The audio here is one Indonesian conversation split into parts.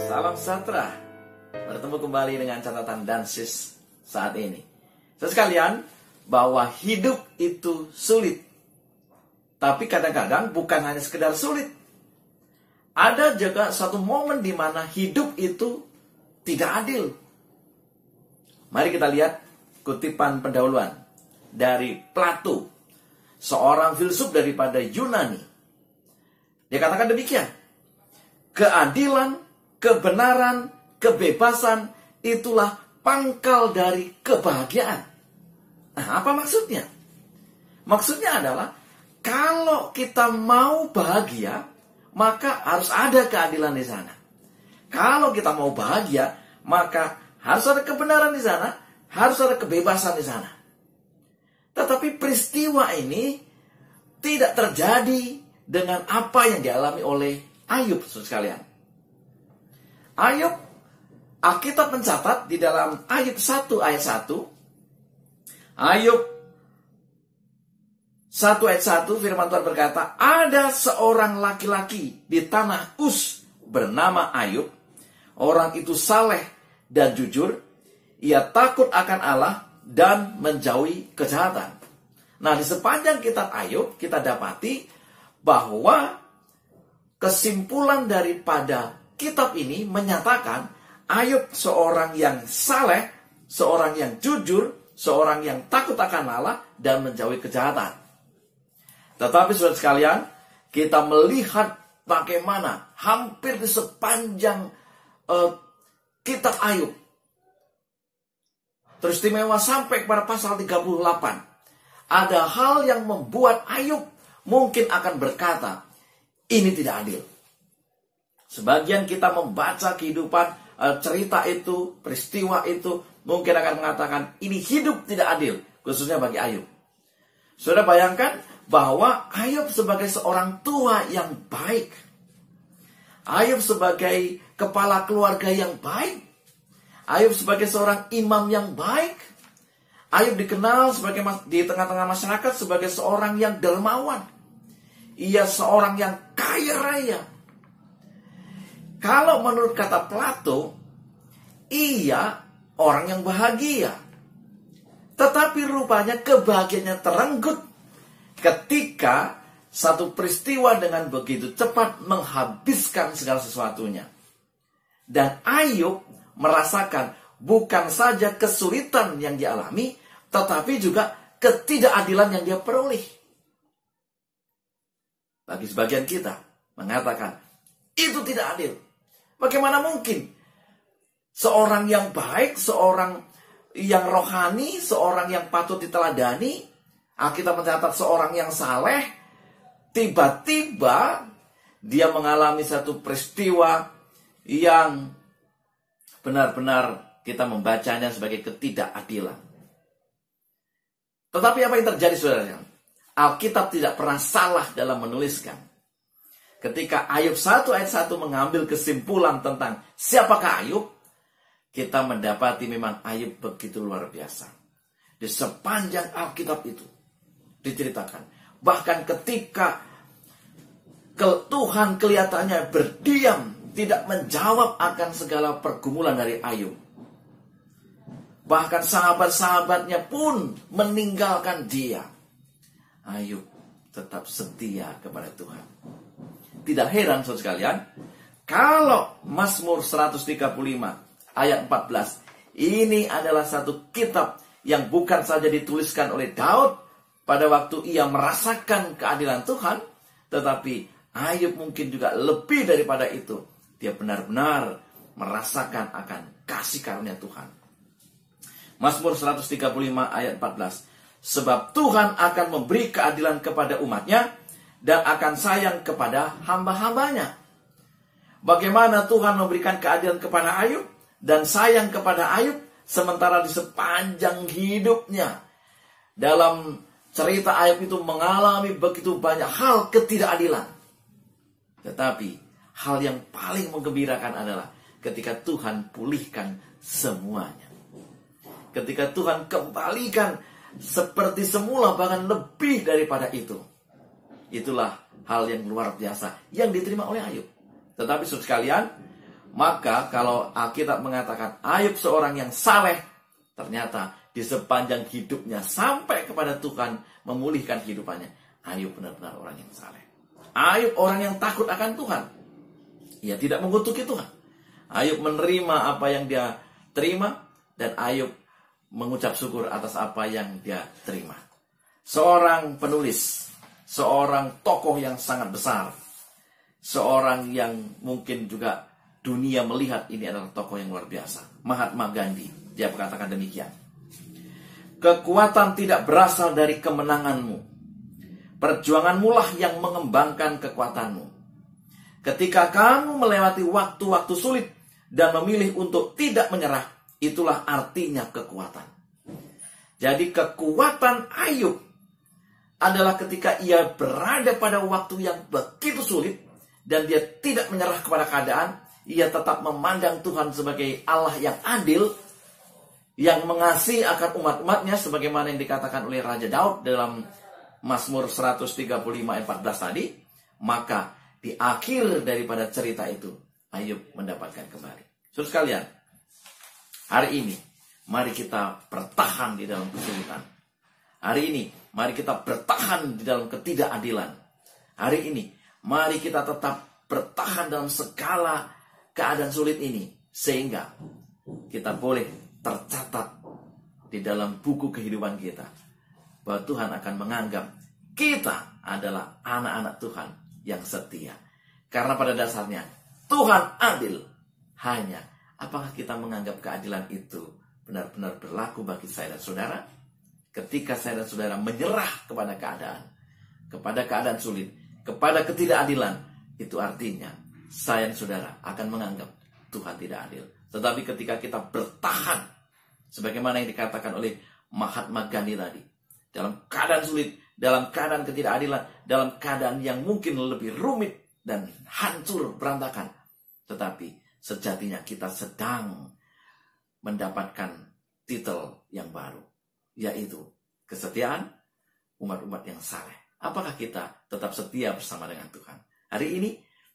Salam sejahtera. Bertemu kembali dengan catatan Dansis saat ini. Sekalian, bahwa hidup itu sulit. Tapi kadang-kadang bukan hanya sekedar sulit. Ada juga satu momen di mana hidup itu tidak adil. Mari kita lihat kutipan pendahuluan dari Plato, seorang filsuf daripada Yunani. Dia katakan demikian. Keadilan, kebenaran, kebebasan itulah pangkal dari kebahagiaan. Nah, apa maksudnya? Maksudnya adalah kalau kita mau bahagia, maka harus ada keadilan di sana. Kalau kita mau bahagia, maka harus ada kebenaran di sana, harus ada kebebasan di sana. Tetapi peristiwa ini tidak terjadi dengan apa yang dialami oleh Ayub, saudara sekalian. Ayub, Alkitab mencatat di dalam Ayub 1 ayat 1. Ayub 1 ayat 1, firman Tuhan berkata, ada seorang laki-laki di tanah Uz bernama Ayub. Orang itu saleh dan jujur. Ia takut akan Allah dan menjauhi kejahatan. Nah, di sepanjang kitab Ayub kita dapati bahwa kesimpulan daripada kitab ini menyatakan Ayub seorang yang saleh, seorang yang jujur, seorang yang takut akan Allah dan menjauhi kejahatan. Tetapi saudara sekalian, kita melihat bagaimana hampir di sepanjang kitab Ayub, teristimewa sampai kepada pasal 38, ada hal yang membuat Ayub mungkin akan berkata, ini tidak adil. Sebagian kita membaca kehidupan, cerita itu, peristiwa itu, mungkin akan mengatakan, ini hidup tidak adil, khususnya bagi Ayub. Saudara bayangkan bahwa Ayub sebagai seorang tua yang baik, Ayub sebagai kepala keluarga yang baik, Ayub sebagai seorang imam yang baik, Ayub dikenal sebagai di tengah-tengah masyarakat sebagai seorang yang dermawan. Ia seorang yang kaya raya. Kalau menurut kata Plato, ia orang yang bahagia. Tetapi rupanya kebahagiaannya terenggut ketika satu peristiwa dengan begitu cepat menghabiskan segala sesuatunya. Dan Ayub merasakan bukan saja kesulitan yang dialami, tetapi juga ketidakadilan yang dia peroleh. Bagi sebagian kita mengatakan, itu tidak adil. Bagaimana mungkin seorang yang baik, seorang yang rohani, seorang yang patut diteladani, Alkitab mencatat seorang yang saleh, tiba-tiba dia mengalami satu peristiwa yang benar-benar kita membacanya sebagai ketidakadilan. Tetapi apa yang terjadi, saudara? Alkitab tidak pernah salah dalam menuliskan. Ketika Ayub 1 ayat 1 mengambil kesimpulan tentang siapakah Ayub, kita mendapati memang Ayub begitu luar biasa. Di sepanjang Alkitab itu diceritakan. Bahkan ketika Tuhan kelihatannya berdiam, tidak menjawab akan segala pergumulan dari Ayub. Bahkan sahabat-sahabatnya pun meninggalkan dia. Ayub tetap setia kepada Tuhan. Tidak heran saudara sekalian, kalau Mazmur 135 ayat 14, ini adalah satu kitab yang bukan saja dituliskan oleh Daud pada waktu ia merasakan keadilan Tuhan, tetapi Ayub mungkin juga lebih daripada itu. Dia benar-benar merasakan akan kasih karunia Tuhan. Mazmur 135 ayat 14. Sebab Tuhan akan memberi keadilan kepada umatnya dan akan sayang kepada hamba-hambanya. Bagaimana Tuhan memberikan keadilan kepada Ayub dan sayang kepada Ayub sementara di sepanjang hidupnya dalam cerita Ayub itu mengalami begitu banyak hal ketidakadilan. Tetapi hal yang paling menggembirakan adalah ketika Tuhan pulihkan semuanya. Ketika Tuhan kembalikan seperti semula, bahkan lebih daripada itu. Itulah hal yang luar biasa yang diterima oleh Ayub. Tetapi saudara sekalian, Maka kalau Alkitab mengatakan Ayub seorang yang saleh, ternyata di sepanjang hidupnya sampai kepada Tuhan memulihkan kehidupannya, Ayub benar-benar orang yang saleh. Ayub orang yang takut akan Tuhan. Ia tidak mengutuki Tuhan. Ayub menerima apa yang dia terima, dan Ayub mengucap syukur atas apa yang dia terima. Seorang penulis, seorang tokoh yang sangat besar, seorang yang mungkin juga dunia melihat ini adalah tokoh yang luar biasa, Mahatma Gandhi. Dia berkatakan demikian: kekuatan tidak berasal dari kemenanganmu, perjuanganmu lah yang mengembangkan kekuatanmu. Ketika kamu melewati waktu-waktu sulit dan memilih untuk tidak menyerah, itulah artinya kekuatan. Jadi kekuatan Ayub adalah ketika ia berada pada waktu yang begitu sulit dan dia tidak menyerah kepada keadaan, ia tetap memandang Tuhan sebagai Allah yang adil, yang mengasihi akan umat-umatnya, sebagaimana yang dikatakan oleh Raja Daud dalam Mazmur 135 ayat 14 tadi. Maka di akhir daripada cerita itu, Ayub mendapatkan kembali. Saudara sekalian, hari ini mari kita bertahan di dalam kesulitan. Hari ini mari kita bertahan di dalam ketidakadilan. Hari ini mari kita tetap bertahan dalam segala keadaan sulit ini, sehingga kita boleh tercatat di dalam buku kehidupan kita bahwa Tuhan akan menganggap kita adalah anak-anak Tuhan yang setia. Karena pada dasarnya Tuhan adil. Hanya apakah kita menganggap keadilan itu benar-benar berlaku bagi saya dan saudara? Ketika saya dan saudara menyerah kepada keadaan sulit, kepada ketidakadilan, itu artinya saya dan saudara akan menganggap Tuhan tidak adil. Tetapi ketika kita bertahan, sebagaimana yang dikatakan oleh Mahatma Gandhi tadi, dalam keadaan sulit, dalam keadaan ketidakadilan, dalam keadaan yang mungkin lebih rumit dan hancur berantakan, tetapi sejatinya kita sedang mendapatkan titel yang baru, yaitu kesetiaan umat-umat yang saleh. Apakah kita tetap setia bersama dengan Tuhan? Hari ini,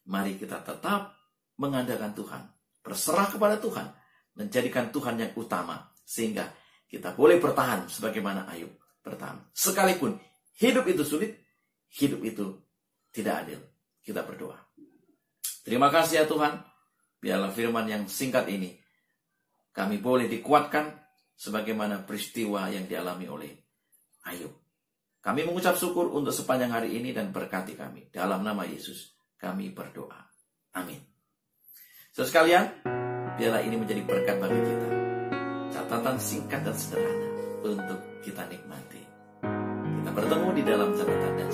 mari kita tetap mengandalkan Tuhan, berserah kepada Tuhan, menjadikan Tuhan yang utama, sehingga kita boleh bertahan sebagaimana Ayub bertahan. Sekalipun hidup itu sulit, hidup itu tidak adil. Kita berdoa. Terima kasih ya Tuhan, biarlah firman yang singkat ini kami boleh dikuatkan sebagaimana peristiwa yang dialami oleh Ayub. Kami mengucap syukur untuk sepanjang hari ini dan berkati kami. Dalam nama Yesus kami berdoa. Amin. Saudara sekalian, biarlah ini menjadi berkat bagi kita. Catatan singkat dan sederhana untuk kita nikmati. Kita bertemu di dalam catatan dan